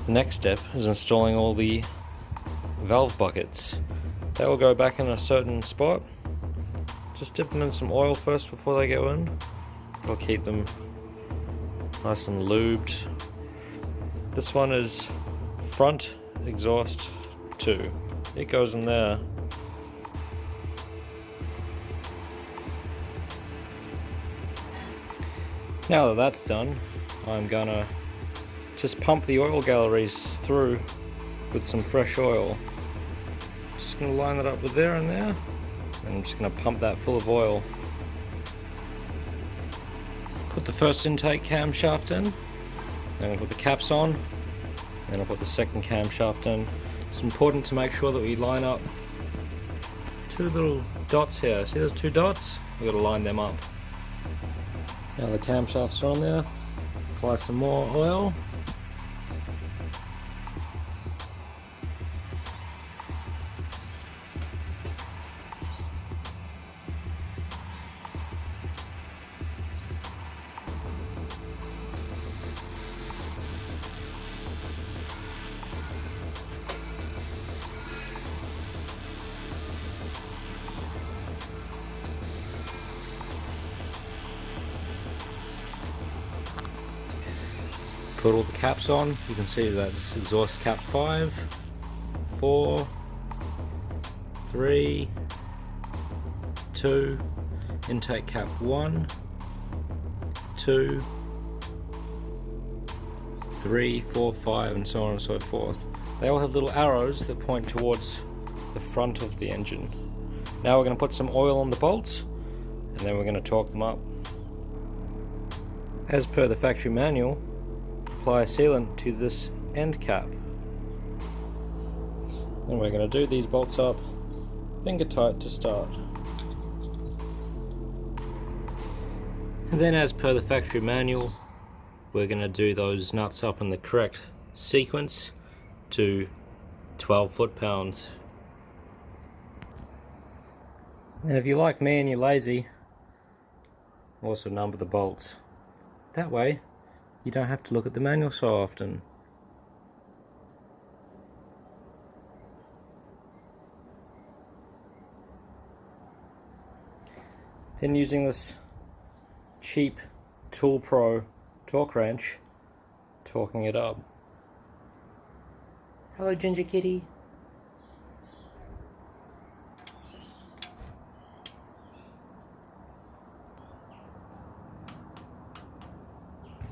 The next step is installing all the valve buckets. They will go back in a certain spot. Just dip them in some oil first before they go in. It'll keep them nice and lubed. This one is front exhaust 2. It goes in there. Now that that's done, I'm gonna just pump the oil galleries through with some fresh oil. Just gonna line it up with there and there, and I'm just gonna pump that full of oil. Put the first intake camshaft in, then I'll put the caps on, then I'll put the second camshaft in. It's important to make sure that we line up 2 little dots here. See those 2 dots? We've got to line them up. Now the camshafts are on there. Apply some more oil. Put all the caps on. You can see that's exhaust cap 5, 4, 3, 2, intake cap 1, 2, 3, 4, 5, and so on and so forth. They all have little arrows that point towards the front of the engine. Now we're going to put some oil on the bolts, and then we're going to torque them up. As per the factory manual, apply a sealant to this end cap. And we're going to do these bolts up finger tight to start. And then, as per the factory manual, we're going to do those nuts up in the correct sequence to 12 foot-pounds. And if you're like me and you're lazy, also number the bolts. That way you don't have to look at the manual so often. Then, using this cheap Tool Pro torque wrench, torquing it up. Hello, Ginger Kitty.